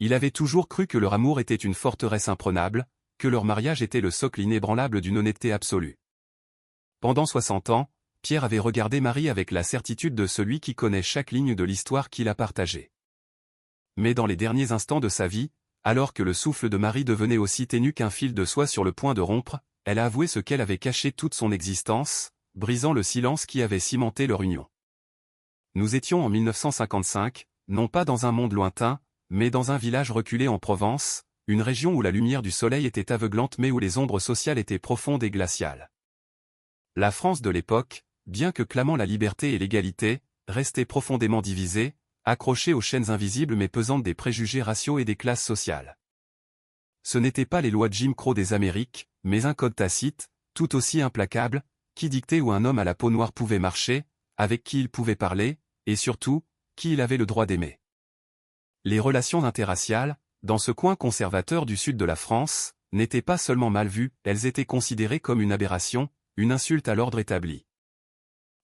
Il avait toujours cru que leur amour était une forteresse imprenable, que leur mariage était le socle inébranlable d'une honnêteté absolue. Pendant 60 ans, Pierre avait regardé Marie avec la certitude de celui qui connaît chaque ligne de l'histoire qu'il a partagée. Mais dans les derniers instants de sa vie, alors que le souffle de Marie devenait aussi ténu qu'un fil de soie sur le point de rompre, elle a avoué ce qu'elle avait caché toute son existence, brisant le silence qui avait cimenté leur union. Nous étions en 1955, non pas dans un monde lointain, mais dans un village reculé en Provence, une région où la lumière du soleil était aveuglante mais où les ombres sociales étaient profondes et glaciales. La France de l'époque, bien que clamant la liberté et l'égalité, restait profondément divisée, accrochée aux chaînes invisibles mais pesantes des préjugés raciaux et des classes sociales. Ce n'étaient pas les lois de Jim Crow des Amériques, mais un code tacite, tout aussi implacable, qui dictait où un homme à la peau noire pouvait marcher, avec qui il pouvait parler, et surtout, qui il avait le droit d'aimer. Les relations interraciales, dans ce coin conservateur du sud de la France, n'étaient pas seulement mal vues, elles étaient considérées comme une aberration, une insulte à l'ordre établi.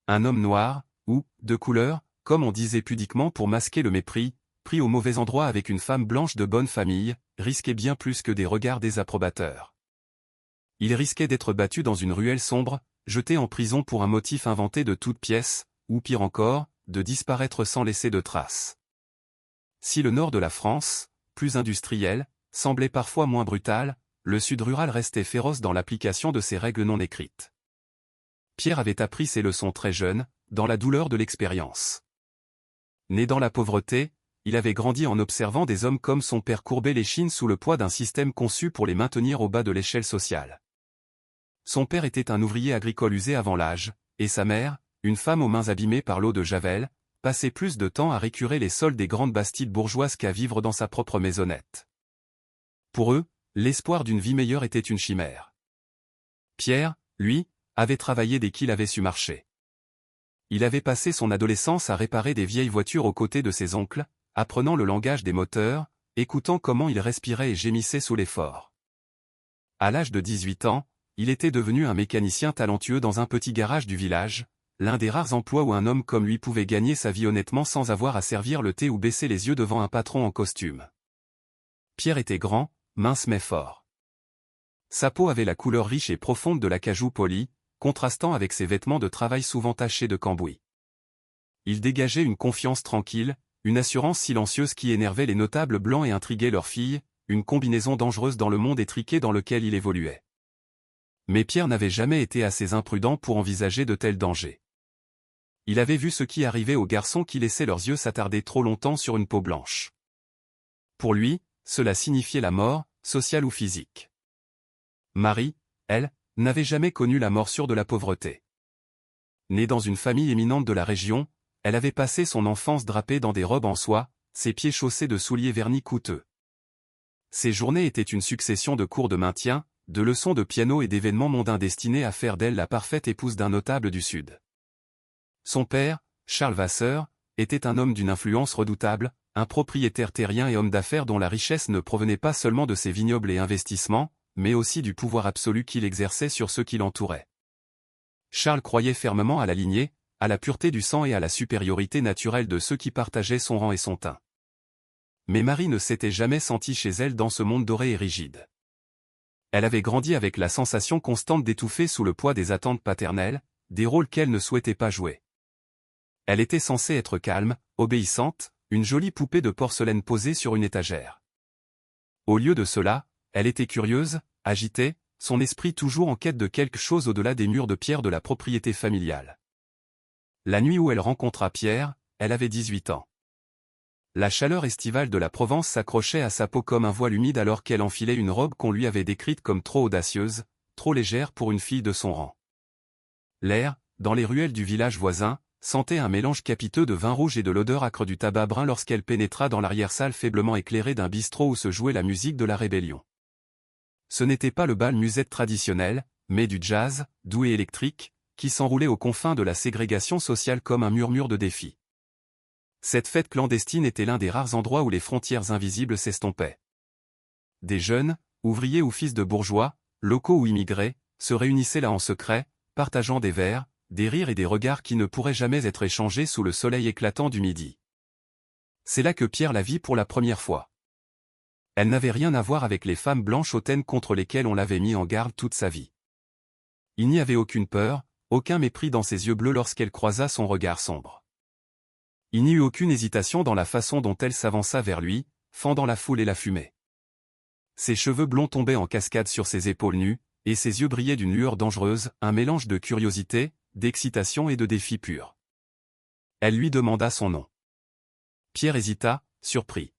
Un homme noir, ou, de couleur, comme on disait pudiquement pour masquer le mépris, pris au mauvais endroit avec une femme blanche de bonne famille, risquait bien plus que des regards désapprobateurs. Il risquait d'être battu dans une ruelle sombre, jeté en prison pour un motif inventé de toutes pièces, ou pire encore, de disparaître sans laisser de traces. Si le nord de la France, plus industriel, semblait parfois moins brutal, le sud rural restait féroce dans l'application de ses règles non écrites. Pierre avait appris ces leçons très jeune, dans la douleur de l'expérience. Né dans la pauvreté, il avait grandi en observant des hommes comme son père courber l'échine sous le poids d'un système conçu pour les maintenir au bas de l'échelle sociale. Son père était un ouvrier agricole usé avant l'âge, et sa mère, une femme aux mains abîmées par l'eau de Javel, passait plus de temps à récurer les sols des grandes bastides bourgeoises qu'à vivre dans sa propre maisonnette. Pour eux, l'espoir d'une vie meilleure était une chimère. Pierre, lui, avait travaillé dès qu'il avait su marcher. Il avait passé son adolescence à réparer des vieilles voitures aux côtés de ses oncles, apprenant le langage des moteurs, écoutant comment ils respiraient et gémissaient sous l'effort. À l'âge de 18 ans, il était devenu un mécanicien talentueux dans un petit garage du village, l'un des rares emplois où un homme comme lui pouvait gagner sa vie honnêtement sans avoir à servir le thé ou baisser les yeux devant un patron en costume. Pierre était grand, mince mais fort. Sa peau avait la couleur riche et profonde de l'acajou poli, contrastant avec ses vêtements de travail souvent tachés de cambouis. Il dégageait une confiance tranquille, une assurance silencieuse qui énervait les notables blancs et intriguait leurs filles, une combinaison dangereuse dans le monde étriqué dans lequel il évoluait. Mais Pierre n'avait jamais été assez imprudent pour envisager de tels dangers. Il avait vu ce qui arrivait aux garçons qui laissaient leurs yeux s'attarder trop longtemps sur une peau blanche. Pour lui, cela signifiait la mort, sociale ou physique. Marie, elle, n'avait jamais connu la morsure de la pauvreté. Née dans une famille éminente de la région, elle avait passé son enfance drapée dans des robes en soie, ses pieds chaussés de souliers vernis coûteux. Ses journées étaient une succession de cours de maintien, de leçons de piano et d'événements mondains destinés à faire d'elle la parfaite épouse d'un notable du Sud. Son père, Charles Vasseur, était un homme d'une influence redoutable, un propriétaire terrien et homme d'affaires dont la richesse ne provenait pas seulement de ses vignobles et investissements, mais aussi du pouvoir absolu qu'il exerçait sur ceux qui l'entouraient. Charles croyait fermement à la lignée, à la pureté du sang et à la supériorité naturelle de ceux qui partageaient son rang et son teint. Mais Marie ne s'était jamais sentie chez elle dans ce monde doré et rigide. Elle avait grandi avec la sensation constante d'étouffer sous le poids des attentes paternelles, des rôles qu'elle ne souhaitait pas jouer. Elle était censée être calme, obéissante, une jolie poupée de porcelaine posée sur une étagère. Au lieu de cela, elle était curieuse, agitée, son esprit toujours en quête de quelque chose au-delà des murs de pierre de la propriété familiale. La nuit où elle rencontra Pierre, elle avait 18 ans. La chaleur estivale de la Provence s'accrochait à sa peau comme un voile humide alors qu'elle enfilait une robe qu'on lui avait décrite comme trop audacieuse, trop légère pour une fille de son rang. L'air, dans les ruelles du village voisin, sentait un mélange capiteux de vin rouge et de l'odeur âcre du tabac brun lorsqu'elle pénétra dans l'arrière-salle faiblement éclairée d'un bistrot où se jouait la musique de la rébellion. Ce n'était pas le bal musette traditionnel, mais du jazz, doux et électrique, qui s'enroulait aux confins de la ségrégation sociale comme un murmure de défi. Cette fête clandestine était l'un des rares endroits où les frontières invisibles s'estompaient. Des jeunes, ouvriers ou fils de bourgeois, locaux ou immigrés, se réunissaient là en secret, partageant des verres, des rires et des regards qui ne pourraient jamais être échangés sous le soleil éclatant du midi. C'est là que Pierre la vit pour la première fois. Elle n'avait rien à voir avec les femmes blanches hautaines contre lesquelles on l'avait mis en garde toute sa vie. Il n'y avait aucune peur, aucun mépris dans ses yeux bleus lorsqu'elle croisa son regard sombre. Il n'y eut aucune hésitation dans la façon dont elle s'avança vers lui, fendant la foule et la fumée. Ses cheveux blonds tombaient en cascade sur ses épaules nues, et ses yeux brillaient d'une lueur dangereuse, un mélange de curiosité, d'excitation et de défi pur. Elle lui demanda son nom. Pierre hésita, surpris.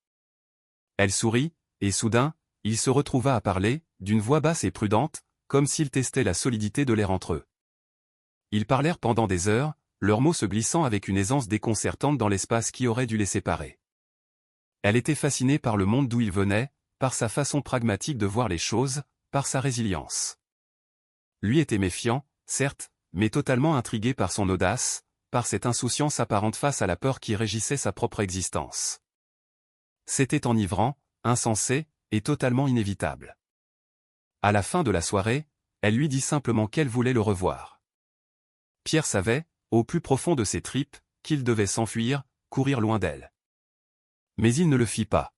Elle sourit, et soudain, il se retrouva à parler, d'une voix basse et prudente, comme s'il testait la solidité de l'air entre eux. Ils parlèrent pendant des heures, leurs mots se glissant avec une aisance déconcertante dans l'espace qui aurait dû les séparer. Elle était fascinée par le monde d'où il venait, par sa façon pragmatique de voir les choses, par sa résilience. Lui était méfiant, certes, mais totalement intrigué par son audace, par cette insouciance apparente face à la peur qui régissait sa propre existence. C'était enivrant, insensé, et totalement inévitable. À la fin de la soirée, elle lui dit simplement qu'elle voulait le revoir. Pierre savait, au plus profond de ses tripes, qu'il devait s'enfuir, courir loin d'elle. Mais il ne le fit pas.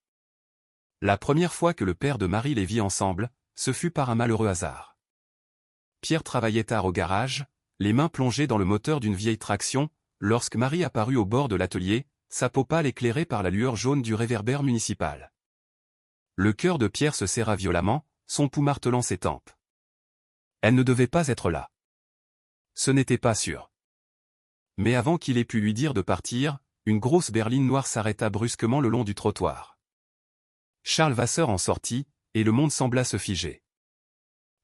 La première fois que le père de Marie les vit ensemble, ce fut par un malheureux hasard. Pierre travaillait tard au garage, les mains plongées dans le moteur d'une vieille traction, lorsque Marie apparut au bord de l'atelier, sa peau pâle éclairée par la lueur jaune du réverbère municipal. Le cœur de Pierre se serra violemment, son pouls martelant ses tempes. Elle ne devait pas être là. Ce n'était pas sûr. Mais avant qu'il ait pu lui dire de partir, une grosse berline noire s'arrêta brusquement le long du trottoir. Charles Vasseur en sortit, et le monde sembla se figer.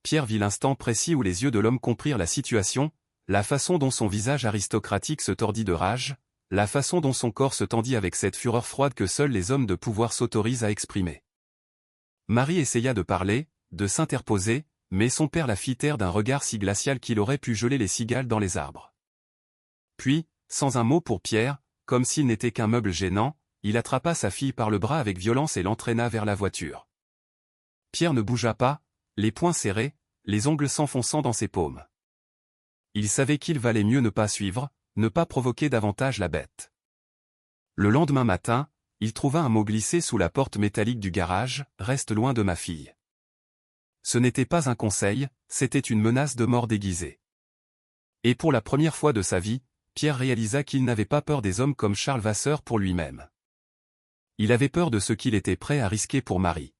Pierre vit l'instant précis où les yeux de l'homme comprirent la situation, la façon dont son visage aristocratique se tordit de rage, la façon dont son corps se tendit avec cette fureur froide que seuls les hommes de pouvoir s'autorisent à exprimer. Marie essaya de parler, de s'interposer, mais son père la fit taire d'un regard si glacial qu'il aurait pu geler les cigales dans les arbres. Puis, sans un mot pour Pierre, comme s'il n'était qu'un meuble gênant, il attrapa sa fille par le bras avec violence et l'entraîna vers la voiture. Pierre ne bougea pas, les poings serrés, les ongles s'enfonçant dans ses paumes. Il savait qu'il valait mieux ne pas suivre, ne pas provoquer davantage la bête. Le lendemain matin, il trouva un mot glissé sous la porte métallique du garage, « Reste loin de ma fille ». Ce n'était pas un conseil, c'était une menace de mort déguisée. Et pour la première fois de sa vie, Pierre réalisa qu'il n'avait pas peur des hommes comme Charles Vasseur pour lui-même. Il avait peur de ce qu'il était prêt à risquer pour Marie.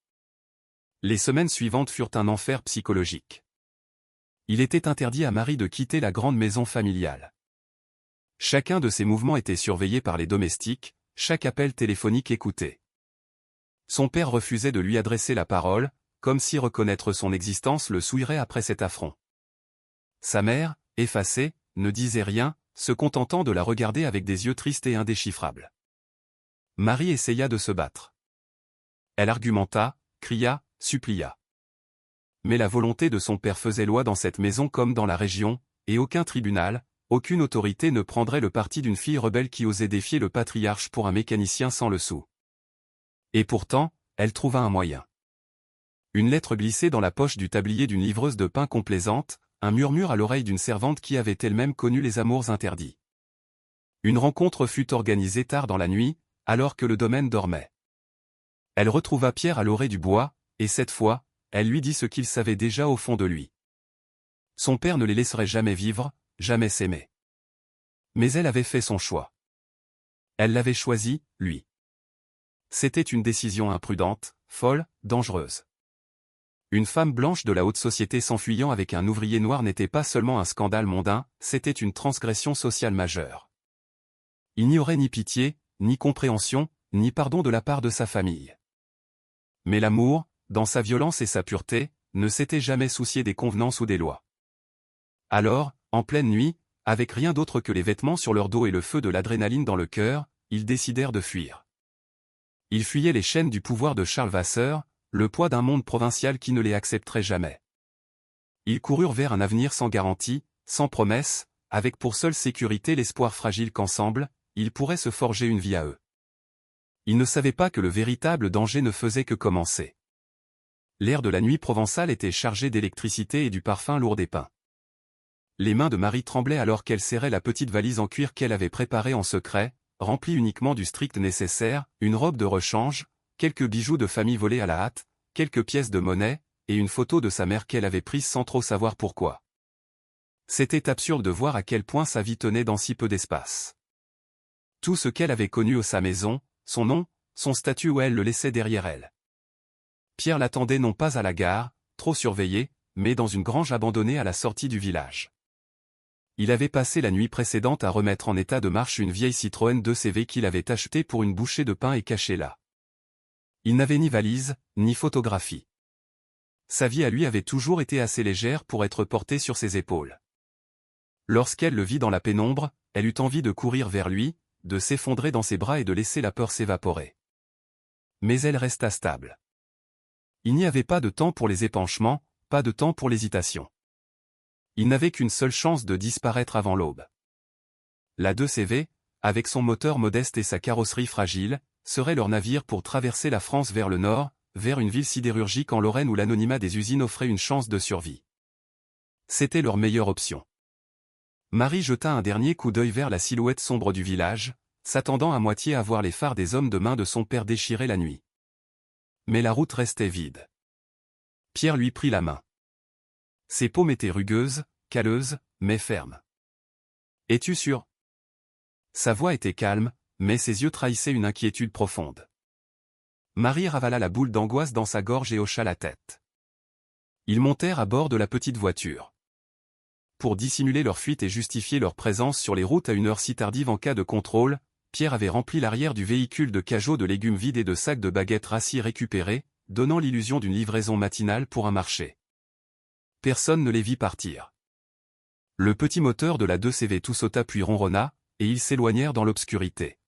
Les semaines suivantes furent un enfer psychologique. Il était interdit à Marie de quitter la grande maison familiale. Chacun de ses mouvements était surveillé par les domestiques, chaque appel téléphonique écouté. Son père refusait de lui adresser la parole, comme si reconnaître son existence le souillerait après cet affront. Sa mère, effacée, ne disait rien, se contentant de la regarder avec des yeux tristes et indéchiffrables. Marie essaya de se battre. Elle argumenta, cria, supplia. Mais la volonté de son père faisait loi dans cette maison comme dans la région, et aucun tribunal, aucune autorité ne prendrait le parti d'une fille rebelle qui osait défier le patriarche pour un mécanicien sans le sou. Et pourtant, elle trouva un moyen. Une lettre glissée dans la poche du tablier d'une livreuse de pain complaisante, un murmure à l'oreille d'une servante qui avait elle-même connu les amours interdits. Une rencontre fut organisée tard dans la nuit, alors que le domaine dormait. Elle retrouva Pierre à l'orée du bois, et cette fois, elle lui dit ce qu'il savait déjà au fond de lui. Son père ne les laisserait jamais vivre, jamais s'aimer. Mais elle avait fait son choix. Elle l'avait choisi, lui. C'était une décision imprudente, folle, dangereuse. Une femme blanche de la haute société s'enfuyant avec un ouvrier noir n'était pas seulement un scandale mondain, c'était une transgression sociale majeure. Il n'y aurait ni pitié, ni compréhension, ni pardon de la part de sa famille. Mais l'amour, dans sa violence et sa pureté, ne s'était jamais soucié des convenances ou des lois. Alors, en pleine nuit, avec rien d'autre que les vêtements sur leur dos et le feu de l'adrénaline dans le cœur, ils décidèrent de fuir. Ils fuyaient les chaînes du pouvoir de Charles Vasseur, le poids d'un monde provincial qui ne les accepterait jamais. Ils coururent vers un avenir sans garantie, sans promesse, avec pour seule sécurité l'espoir fragile qu'ensemble, ils pourraient se forger une vie à eux. Ils ne savaient pas que le véritable danger ne faisait que commencer. L'air de la nuit provençale était chargé d'électricité et du parfum lourd des pins. Les mains de Marie tremblaient alors qu'elle serrait la petite valise en cuir qu'elle avait préparée en secret, remplie uniquement du strict nécessaire, une robe de rechange, quelques bijoux de famille volés à la hâte, quelques pièces de monnaie, et une photo de sa mère qu'elle avait prise sans trop savoir pourquoi. C'était absurde de voir à quel point sa vie tenait dans si peu d'espace. Tout ce qu'elle avait connu au sa maison, son nom, son statut où elle le laissait derrière elle. Pierre l'attendait non pas à la gare, trop surveillée, mais dans une grange abandonnée à la sortie du village. Il avait passé la nuit précédente à remettre en état de marche une vieille Citroën 2CV qu'il avait achetée pour une bouchée de pain et cachée là. Il n'avait ni valise, ni photographie. Sa vie à lui avait toujours été assez légère pour être portée sur ses épaules. Lorsqu'elle le vit dans la pénombre, elle eut envie de courir vers lui, de s'effondrer dans ses bras et de laisser la peur s'évaporer. Mais elle resta stable. Il n'y avait pas de temps pour les épanchements, pas de temps pour l'hésitation. Il n'avait qu'une seule chance de disparaître avant l'aube. La 2CV, avec son moteur modeste et sa carrosserie fragile, serait leur navire pour traverser la France vers le nord, vers une ville sidérurgique en Lorraine où l'anonymat des usines offrait une chance de survie. C'était leur meilleure option. Marie jeta un dernier coup d'œil vers la silhouette sombre du village, s'attendant à moitié à voir les phares des hommes de main de son père déchirés la nuit. Mais la route restait vide. Pierre lui prit la main. Ses paumes étaient rugueuses, calleuses, mais fermes. « Es-tu sûr ?» Sa voix était calme, mais ses yeux trahissaient une inquiétude profonde. Marie ravala la boule d'angoisse dans sa gorge et hocha la tête. Ils montèrent à bord de la petite voiture. Pour dissimuler leur fuite et justifier leur présence sur les routes à une heure si tardive en cas de contrôle, Pierre avait rempli l'arrière du véhicule de cajots de légumes vides et de sacs de baguettes rassis récupérés, donnant l'illusion d'une livraison matinale pour un marché. Personne ne les vit partir. Le petit moteur de la 2CV tout sauta puis ronronna, et ils s'éloignèrent dans l'obscurité.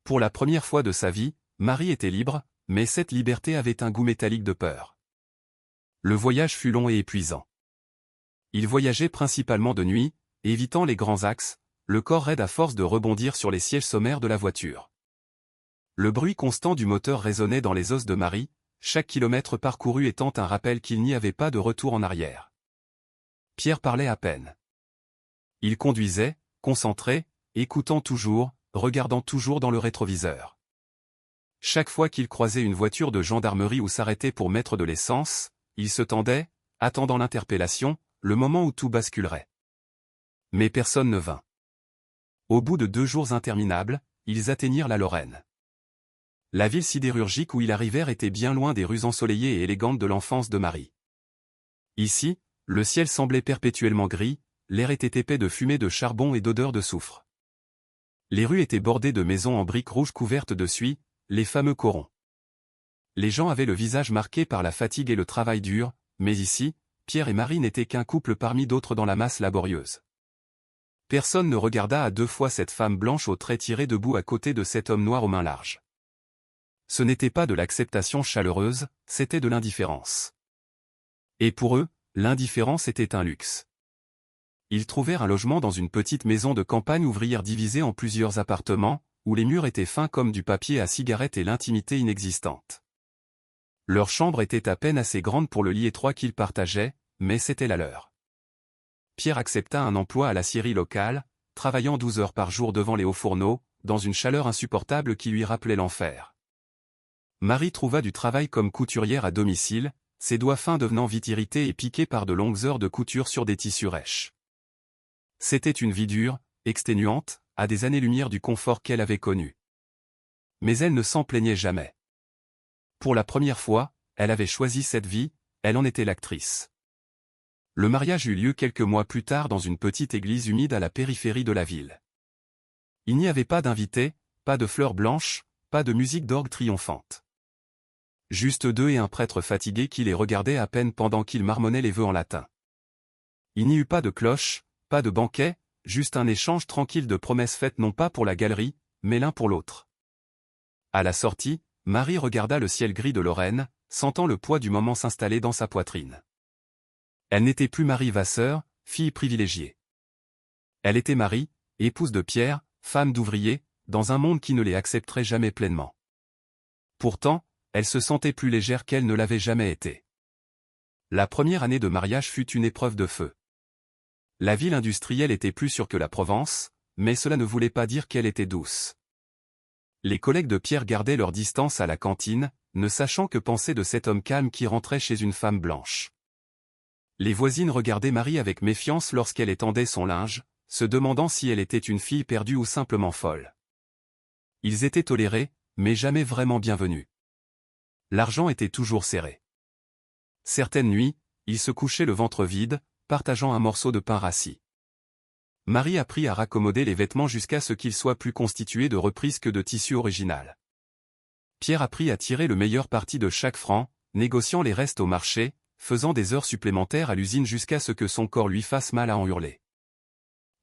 Pour la première fois de sa vie, Marie était libre, mais cette liberté avait un goût métallique de peur. Le voyage fut long et épuisant. Ils voyageaient principalement de nuit, évitant les grands axes, le corps raide à force de rebondir sur les sièges sommaires de la voiture. Le bruit constant du moteur résonnait dans les os de Marie, chaque kilomètre parcouru étant un rappel qu'il n'y avait pas de retour en arrière. Pierre parlait à peine. Il conduisait, concentré, écoutant toujours, regardant toujours dans le rétroviseur. Chaque fois qu'il croisait une voiture de gendarmerie ou s'arrêtait pour mettre de l'essence, il se tendait, attendant l'interpellation, le moment où tout basculerait. Mais personne ne vint. Au bout de 2 jours interminables, ils atteignirent la Lorraine. La ville sidérurgique où ils arrivèrent était bien loin des rues ensoleillées et élégantes de l'enfance de Marie. Ici, le ciel semblait perpétuellement gris, l'air était épais de fumée de charbon et d'odeur de soufre. Les rues étaient bordées de maisons en briques rouges couvertes de suie, les fameux corons. Les gens avaient le visage marqué par la fatigue et le travail dur, mais ici, Pierre et Marie n'étaient qu'un couple parmi d'autres dans la masse laborieuse. Personne ne regarda à 2 fois cette femme blanche aux traits tirés debout à côté de cet homme noir aux mains larges. Ce n'était pas de l'acceptation chaleureuse, c'était de l'indifférence. Et pour eux, l'indifférence était un luxe. Ils trouvèrent un logement dans une petite maison de campagne ouvrière divisée en plusieurs appartements, où les murs étaient fins comme du papier à cigarette et l'intimité inexistante. Leur chambre était à peine assez grande pour le lit étroit qu'ils partageaient, mais c'était la leur. Pierre accepta un emploi à l'acierie locale, travaillant 12 heures par jour devant les hauts fourneaux, dans une chaleur insupportable qui lui rappelait l'enfer. Marie trouva du travail comme couturière à domicile, ses doigts fins devenant vite irrités et piqués par de longues heures de couture sur des tissus rêches. C'était une vie dure, exténuante, à des années-lumière du confort qu'elle avait connu. Mais elle ne s'en plaignait jamais. Pour la première fois, elle avait choisi cette vie, elle en était l'actrice. Le mariage eut lieu quelques mois plus tard dans une petite église humide à la périphérie de la ville. Il n'y avait pas d'invités, pas de fleurs blanches, pas de musique d'orgue triomphante. Juste 2 et un prêtre fatigué qui les regardait à peine pendant qu'ils marmonnaient les vœux en latin. Il n'y eut pas de cloche, pas de banquet, juste un échange tranquille de promesses faites non pas pour la galerie, mais l'un pour l'autre. À la sortie, Marie regarda le ciel gris de Lorraine, sentant le poids du moment s'installer dans sa poitrine. Elle n'était plus Marie Vasseur, fille privilégiée. Elle était Marie, épouse de Pierre, femme d'ouvrier, dans un monde qui ne les accepterait jamais pleinement. Pourtant, elle se sentait plus légère qu'elle ne l'avait jamais été. La première année de mariage fut une épreuve de feu. La ville industrielle était plus sûre que la Provence, mais cela ne voulait pas dire qu'elle était douce. Les collègues de Pierre gardaient leur distance à la cantine, ne sachant que penser de cet homme calme qui rentrait chez une femme blanche. Les voisines regardaient Marie avec méfiance lorsqu'elle étendait son linge, se demandant si elle était une fille perdue ou simplement folle. Ils étaient tolérés, mais jamais vraiment bienvenus. L'argent était toujours serré. Certaines nuits, ils se couchaient le ventre vide, partageant un morceau de pain rassis. Marie apprit à raccommoder les vêtements jusqu'à ce qu'ils soient plus constitués de reprises que de tissu original. Pierre apprit à tirer le meilleur parti de chaque franc, négociant les restes au marché, faisant des heures supplémentaires à l'usine jusqu'à ce que son corps lui fasse mal à en hurler.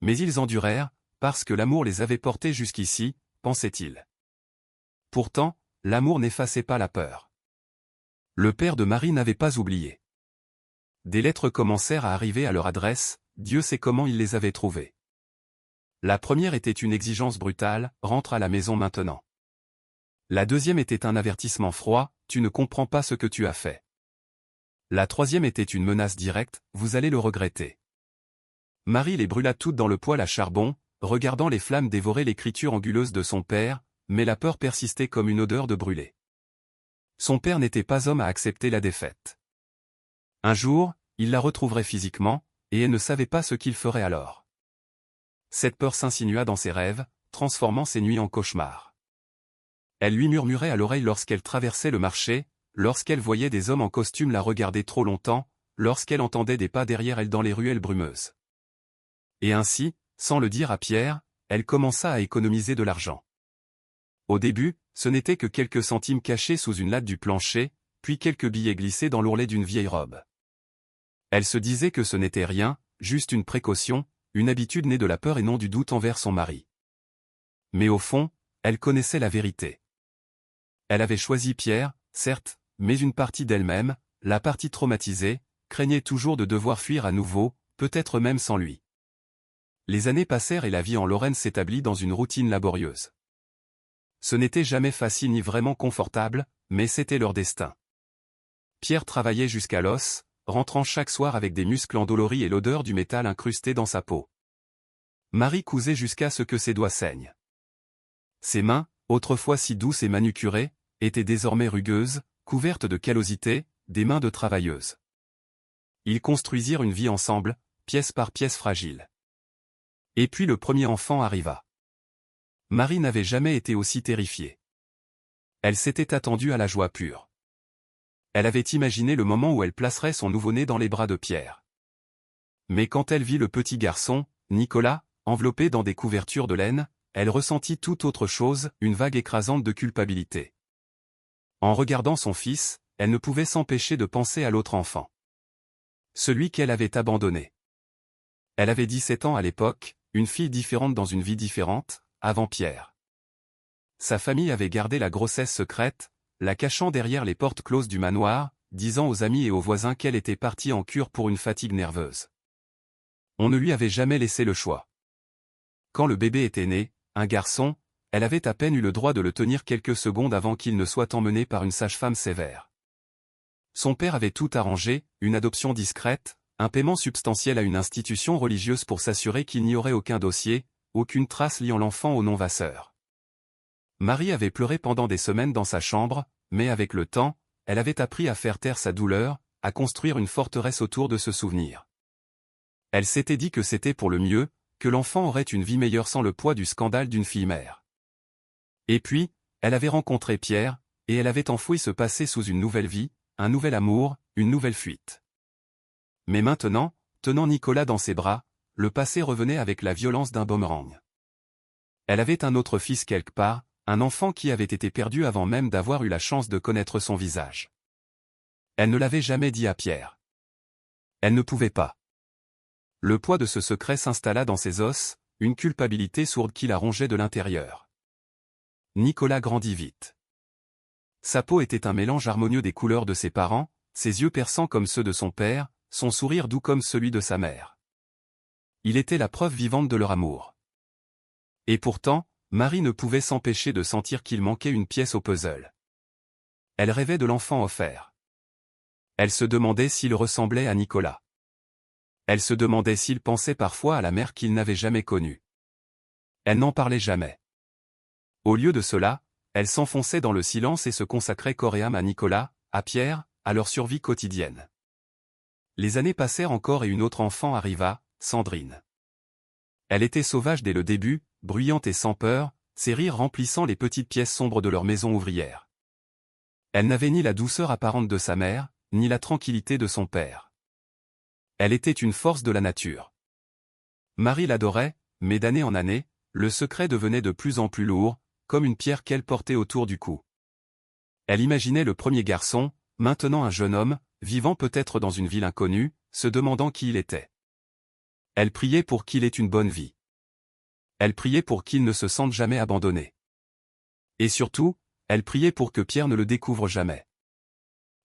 Mais ils endurèrent, parce que l'amour les avait portés jusqu'ici, pensait-il. Pourtant, l'amour n'effaçait pas la peur. Le père de Marie n'avait pas oublié. Des lettres commencèrent à arriver à leur adresse, Dieu sait comment il les avait trouvées. La première était une exigence brutale, rentre à la maison maintenant. La deuxième était un avertissement froid, tu ne comprends pas ce que tu as fait. La troisième était une menace directe, vous allez le regretter. Marie les brûla toutes dans le poêle à charbon, regardant les flammes dévorer l'écriture anguleuse de son père, mais la peur persistait comme une odeur de brûlé. Son père n'était pas homme à accepter la défaite. Un jour, il la retrouverait physiquement, et elle ne savait pas ce qu'il ferait alors. Cette peur s'insinua dans ses rêves, transformant ses nuits en cauchemars. Elle lui murmurait à l'oreille lorsqu'elle traversait le marché, lorsqu'elle voyait des hommes en costume la regarder trop longtemps, lorsqu'elle entendait des pas derrière elle dans les ruelles brumeuses. Et ainsi, sans le dire à Pierre, elle commença à économiser de l'argent. Au début, ce n'était que quelques centimes cachés sous une latte du plancher, puis quelques billets glissés dans l'ourlet d'une vieille robe. Elle se disait que ce n'était rien, juste une précaution, une habitude née de la peur et non du doute envers son mari. Mais au fond, elle connaissait la vérité. Elle avait choisi Pierre, certes, mais une partie d'elle-même, la partie traumatisée, craignait toujours de devoir fuir à nouveau, peut-être même sans lui. Les années passèrent et la vie en Lorraine s'établit dans une routine laborieuse. Ce n'était jamais facile ni vraiment confortable, mais c'était leur destin. Pierre travaillait jusqu'à l'os, rentrant chaque soir avec des muscles endoloris et l'odeur du métal incrusté dans sa peau. Marie cousait jusqu'à ce que ses doigts saignent. Ses mains, autrefois si douces et manucurées, étaient désormais rugueuses, couvertes de callosité, des mains de travailleuse. Ils construisirent une vie ensemble, pièce par pièce fragile. Et puis le premier enfant arriva. Marie n'avait jamais été aussi terrifiée. Elle s'était attendue à la joie pure. Elle avait imaginé le moment où elle placerait son nouveau-né dans les bras de Pierre. Mais quand elle vit le petit garçon, Nicolas, enveloppé dans des couvertures de laine, elle ressentit tout autre chose, une vague écrasante de culpabilité. En regardant son fils, elle ne pouvait s'empêcher de penser à l'autre enfant. Celui qu'elle avait abandonné. Elle avait 17 ans à l'époque, une fille différente dans une vie différente, avant Pierre. Sa famille avait gardé la grossesse secrète, la cachant derrière les portes closes du manoir, disant aux amis et aux voisins qu'elle était partie en cure pour une fatigue nerveuse. On ne lui avait jamais laissé le choix. Quand le bébé était né, un garçon, elle avait à peine eu le droit de le tenir quelques secondes avant qu'il ne soit emmené par une sage-femme sévère. Son père avait tout arrangé, une adoption discrète, un paiement substantiel à une institution religieuse pour s'assurer qu'il n'y aurait aucun dossier, aucune trace liant l'enfant au non-vasseur. Marie avait pleuré pendant des semaines dans sa chambre, mais avec le temps, elle avait appris à faire taire sa douleur, à construire une forteresse autour de ce souvenir. Elle s'était dit que c'était pour le mieux, que l'enfant aurait une vie meilleure sans le poids du scandale d'une fille-mère. Et puis, elle avait rencontré Pierre, et elle avait enfoui ce passé sous une nouvelle vie, un nouvel amour, une nouvelle fuite. Mais maintenant, tenant Nicolas dans ses bras, le passé revenait avec la violence d'un boomerang. Elle avait un autre fils quelque part, un enfant qui avait été perdu avant même d'avoir eu la chance de connaître son visage. Elle ne l'avait jamais dit à Pierre. Elle ne pouvait pas. Le poids de ce secret s'installa dans ses os, une culpabilité sourde qui la rongeait de l'intérieur. Nicolas grandit vite. Sa peau était un mélange harmonieux des couleurs de ses parents, ses yeux perçants comme ceux de son père, son sourire doux comme celui de sa mère. Il était la preuve vivante de leur amour. Et pourtant, Marie ne pouvait s'empêcher de sentir qu'il manquait une pièce au puzzle. Elle rêvait de l'enfant offert. Elle se demandait s'il ressemblait à Nicolas. Elle se demandait s'il pensait parfois à la mère qu'il n'avait jamais connue. Elle n'en parlait jamais. Au lieu de cela, elle s'enfonçait dans le silence et se consacrait corps et âme à Nicolas, à Pierre, à leur survie quotidienne. Les années passèrent encore et une autre enfant arriva, Sandrine. Elle était sauvage dès le début, bruyante et sans peur, ses rires remplissant les petites pièces sombres de leur maison ouvrière. Elle n'avait ni la douceur apparente de sa mère, ni la tranquillité de son père. Elle était une force de la nature. Marie l'adorait, mais d'année en année, le secret devenait de plus en plus lourd, comme une pierre qu'elle portait autour du cou. Elle imaginait le premier garçon, maintenant un jeune homme, vivant peut-être dans une ville inconnue, se demandant qui il était. Elle priait pour qu'il ait une bonne vie. Elle priait pour qu'il ne se sente jamais abandonné. Et surtout, elle priait pour que Pierre ne le découvre jamais.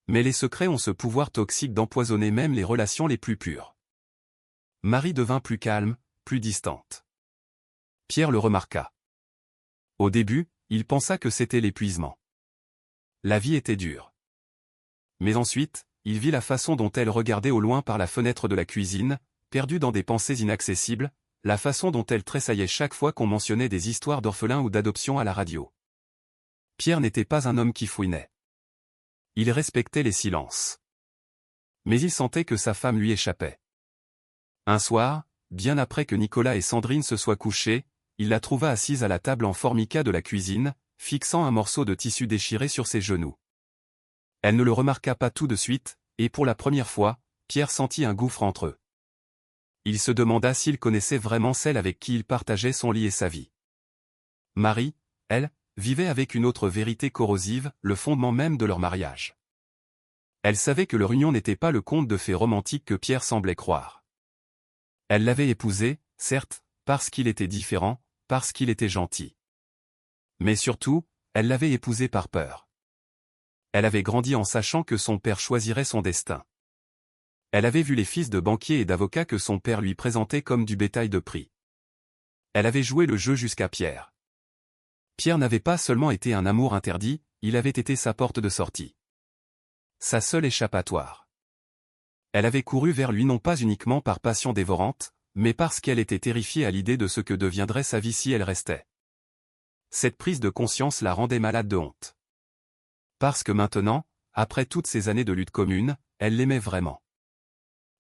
Mais les secrets ont ce pouvoir toxique d'empoisonner même les relations les plus pures. Marie devint plus calme, plus distante. Pierre le remarqua. Au début, il pensa que c'était l'épuisement. La vie était dure. Mais ensuite, il vit la façon dont elle regardait au loin par la fenêtre de la cuisine, perdue dans des pensées inaccessibles, la façon dont elle tressaillait chaque fois qu'on mentionnait des histoires d'orphelins ou d'adoption à la radio. Pierre n'était pas un homme qui fouinait. Il respectait les silences. Mais il sentait que sa femme lui échappait. Un soir, bien après que Nicolas et Sandrine se soient couchés, il la trouva assise à la table en formica de la cuisine, fixant un morceau de tissu déchiré sur ses genoux. Elle ne le remarqua pas tout de suite, et pour la première fois, Pierre sentit un gouffre entre eux. Il se demanda s'il connaissait vraiment celle avec qui il partageait son lit et sa vie. Marie, elle, vivait avec une autre vérité corrosive, le fondement même de leur mariage. Elle savait que leur union n'était pas le conte de fées romantique que Pierre semblait croire. Elle l'avait épousé, certes, parce qu'il était différent, parce qu'il était gentil. Mais surtout, elle l'avait épousé par peur. Elle avait grandi en sachant que son père choisirait son destin. Elle avait vu les fils de banquiers et d'avocats que son père lui présentait comme du bétail de prix. Elle avait joué le jeu jusqu'à Pierre. Pierre n'avait pas seulement été un amour interdit, il avait été sa porte de sortie. Sa seule échappatoire. Elle avait couru vers lui non pas uniquement par passion dévorante, mais parce qu'elle était terrifiée à l'idée de ce que deviendrait sa vie si elle restait. Cette prise de conscience la rendait malade de honte. Parce que maintenant, après toutes ces années de lutte commune, elle l'aimait vraiment.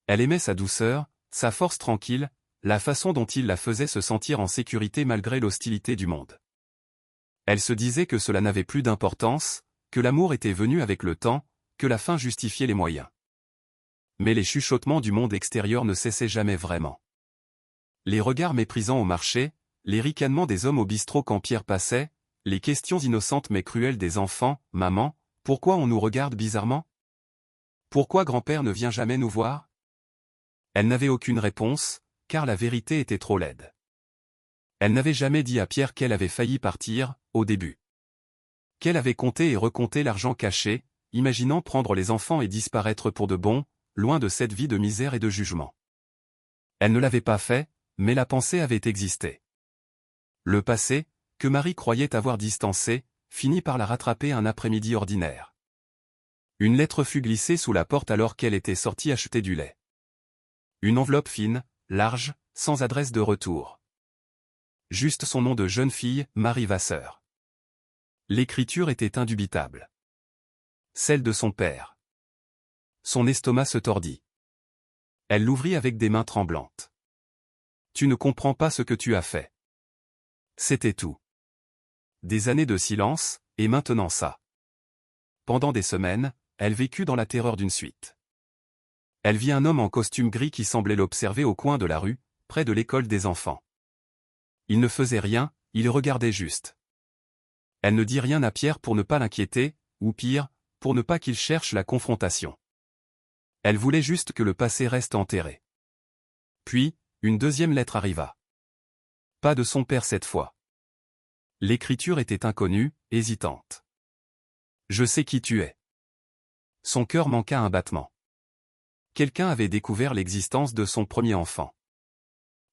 Elle aimait sa douceur, sa force tranquille, la façon dont il la faisait se sentir en sécurité malgré l'hostilité du monde. Elle se disait que cela n'avait plus d'importance, que l'amour était venu avec le temps, que la fin justifiait les moyens. Mais les chuchotements du monde extérieur ne cessaient jamais vraiment. Les regards méprisants au marché, les ricanements des hommes au bistrot quand Pierre passait, les questions innocentes mais cruelles des enfants, « Maman, pourquoi on nous regarde bizarrement? Pourquoi grand-père ne vient jamais nous voir ?» Elle n'avait aucune réponse, car la vérité était trop laide. Elle n'avait jamais dit à Pierre qu'elle avait failli partir, au début. Qu'elle avait compté et recompté l'argent caché, imaginant prendre les enfants et disparaître pour de bon, loin de cette vie de misère et de jugement. Elle ne l'avait pas fait, mais la pensée avait existé. Le passé, que Marie croyait avoir distancé, finit par la rattraper un après-midi ordinaire. Une lettre fut glissée sous la porte alors qu'elle était sortie acheter du lait. Une enveloppe fine, large, sans adresse de retour. Juste son nom de jeune fille, Marie Vasseur. L'écriture était indubitable. Celle de son père. Son estomac se tordit. Elle l'ouvrit avec des mains tremblantes. « Tu ne comprends pas ce que tu as fait. » C'était tout. Des années de silence, et maintenant ça. Pendant des semaines, elle vécut dans la terreur d'une suite. Elle vit un homme en costume gris qui semblait l'observer au coin de la rue, près de l'école des enfants. Il ne faisait rien, il regardait juste. Elle ne dit rien à Pierre pour ne pas l'inquiéter, ou pire, pour ne pas qu'il cherche la confrontation. Elle voulait juste que le passé reste enterré. Puis, une deuxième lettre arriva. Pas de son père cette fois. L'écriture était inconnue, hésitante. « Je sais qui tu es. » Son cœur manqua un battement. Quelqu'un avait découvert l'existence de son premier enfant.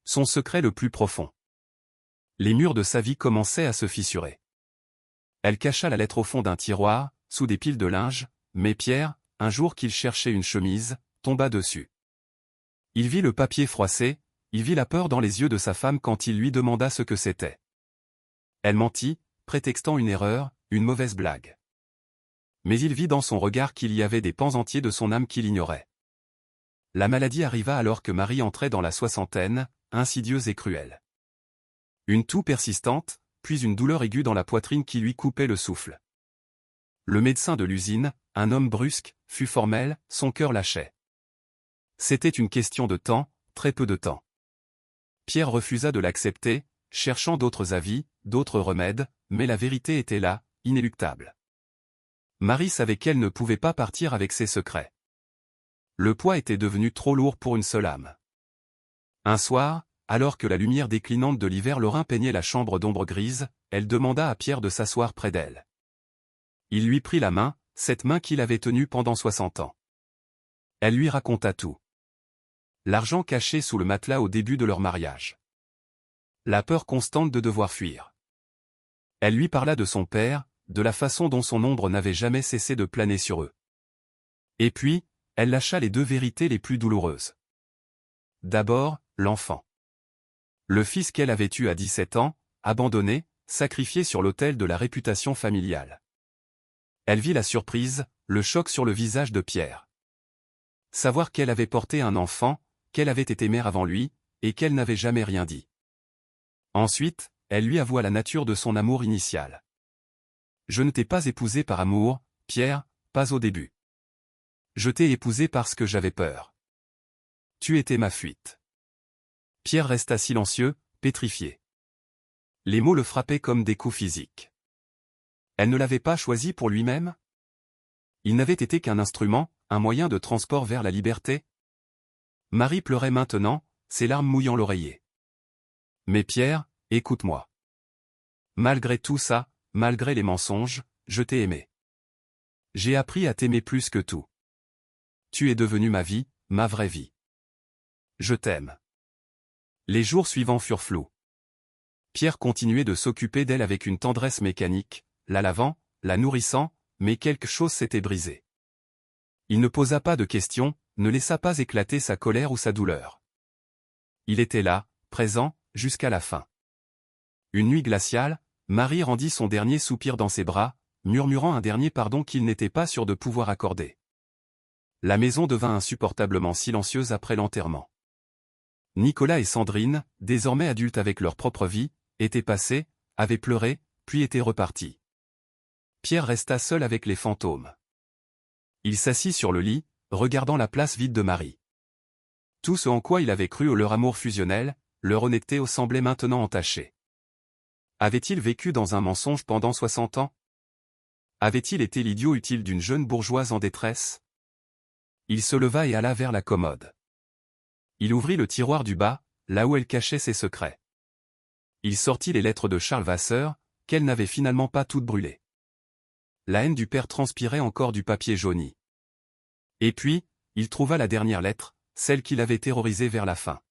Son secret le plus profond. Les murs de sa vie commençaient à se fissurer. Elle cacha la lettre au fond d'un tiroir, sous des piles de linge, mais Pierre, un jour qu'il cherchait une chemise, tomba dessus. Il vit le papier froissé, il vit la peur dans les yeux de sa femme quand il lui demanda ce que c'était. Elle mentit, prétextant une erreur, une mauvaise blague. Mais il vit dans son regard qu'il y avait des pans entiers de son âme qu'il ignorait. La maladie arriva alors que Marie entrait dans la soixantaine, insidieuse et cruelle. Une toux persistante, puis une douleur aiguë dans la poitrine qui lui coupait le souffle. Le médecin de l'usine, un homme brusque, fut formel, son cœur lâchait. C'était une question de temps, très peu de temps. Pierre refusa de l'accepter, cherchant d'autres avis, d'autres remèdes, mais la vérité était là, inéluctable. Marie savait qu'elle ne pouvait pas partir avec ses secrets. Le poids était devenu trop lourd pour une seule âme. Un soir, alors que la lumière déclinante de l'hiver lorrain peignait la chambre d'ombre grise, elle demanda à Pierre de s'asseoir près d'elle. Il lui prit la main, cette main qu'il avait tenue pendant 60 ans. Elle lui raconta tout. L'argent caché sous le matelas au début de leur mariage. La peur constante de devoir fuir. Elle lui parla de son père, de la façon dont son ombre n'avait jamais cessé de planer sur eux. Et puis, elle lâcha les deux vérités les plus douloureuses. D'abord, l'enfant. Le fils qu'elle avait eu à 17 ans, abandonné, sacrifié sur l'autel de la réputation familiale. Elle vit la surprise, le choc sur le visage de Pierre. Savoir qu'elle avait porté un enfant, qu'elle avait été mère avant lui, et qu'elle n'avait jamais rien dit. Ensuite, elle lui avoua la nature de son amour initial. Je ne t'ai pas épousé par amour, Pierre, pas au début. Je t'ai épousé parce que j'avais peur. Tu étais ma fuite. Pierre resta silencieux, pétrifié. Les mots le frappaient comme des coups physiques. Elle ne l'avait pas choisi pour lui-même? Il n'avait été qu'un instrument, un moyen de transport vers la liberté? Marie pleurait maintenant, ses larmes mouillant l'oreiller. Mais Pierre, écoute-moi. Malgré tout ça, malgré les mensonges, je t'ai aimé. J'ai appris à t'aimer plus que tout. Tu es devenu ma vie, ma vraie vie. Je t'aime. Les jours suivants furent flous. Pierre continuait de s'occuper d'elle avec une tendresse mécanique, la lavant, la nourrissant, mais quelque chose s'était brisé. Il ne posa pas de questions, ne laissa pas éclater sa colère ou sa douleur. Il était là, présent, jusqu'à la fin. Une nuit glaciale, Marie rendit son dernier soupir dans ses bras, murmurant un dernier pardon qu'il n'était pas sûr de pouvoir accorder. La maison devint insupportablement silencieuse après l'enterrement. Nicolas et Sandrine, désormais adultes avec leur propre vie, étaient passés, avaient pleuré, puis étaient repartis. Pierre resta seul avec les fantômes. Il s'assit sur le lit, regardant la place vide de Marie. Tout ce en quoi il avait cru, leur amour fusionnel, leur honnêteté semblait maintenant entachée. Avait-il vécu dans un mensonge pendant 60 ans? Avait-il été l'idiot utile d'une jeune bourgeoise en détresse? Il se leva et alla vers la commode. Il ouvrit le tiroir du bas, là où elle cachait ses secrets. Il sortit les lettres de Charles Vasseur, qu'elle n'avait finalement pas toutes brûlées. La haine du père transpirait encore du papier jauni. Et puis, il trouva la dernière lettre, celle qui l'avait terrorisé vers la fin.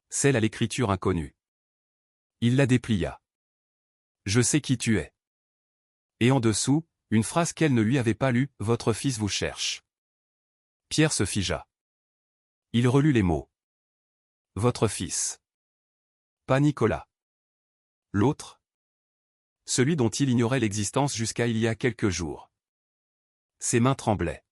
Celle à l'écriture inconnue. Il la déplia. « Je sais qui tu es. » Et en dessous, une phrase qu'elle ne lui avait pas lue, « Votre fils vous cherche. » Pierre se figea. Il relut les mots. « Votre fils. » Pas Nicolas. L'autre? Celui dont il ignorait l'existence jusqu'à il y a quelques jours. Ses mains tremblaient.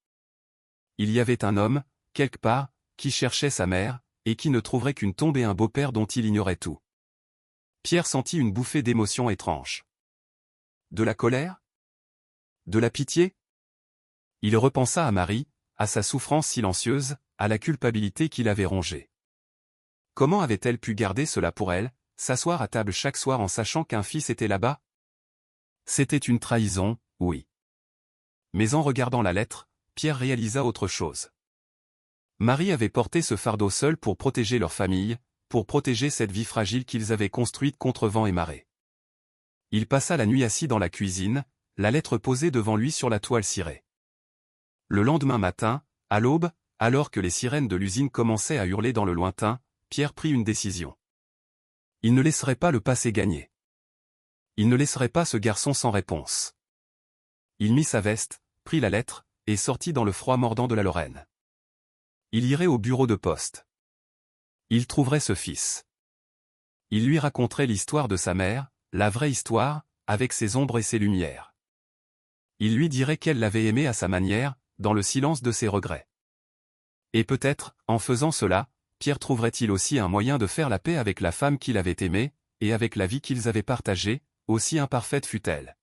Il y avait un homme, quelque part, qui cherchait sa mère, et qui ne trouverait qu'une tombe et un beau-père dont il ignorait tout. Pierre sentit une bouffée d'émotion étrange. De la colère? De la pitié? Il repensa à Marie, à sa souffrance silencieuse, à la culpabilité qui l'avait rongée. Comment avait-elle pu garder cela pour elle, s'asseoir à table chaque soir en sachant qu'un fils était là-bas? C'était une trahison, oui. Mais en regardant la lettre, Pierre réalisa autre chose. Marie avait porté ce fardeau seul pour protéger leur famille, pour protéger cette vie fragile qu'ils avaient construite contre vent et marée. Il passa la nuit assis dans la cuisine, la lettre posée devant lui sur la toile cirée. Le lendemain matin, à l'aube, alors que les sirènes de l'usine commençaient à hurler dans le lointain, Pierre prit une décision. Il ne laisserait pas le passé gagner. Il ne laisserait pas ce garçon sans réponse. Il mit sa veste, prit la lettre, et sortit dans le froid mordant de la Lorraine. Il irait au bureau de poste. Il trouverait ce fils. Il lui raconterait l'histoire de sa mère, la vraie histoire, avec ses ombres et ses lumières. Il lui dirait qu'elle l'avait aimé à sa manière, dans le silence de ses regrets. Et peut-être, en faisant cela, Pierre trouverait-il aussi un moyen de faire la paix avec la femme qu'il avait aimée, et avec la vie qu'ils avaient partagée, aussi imparfaite fût-elle.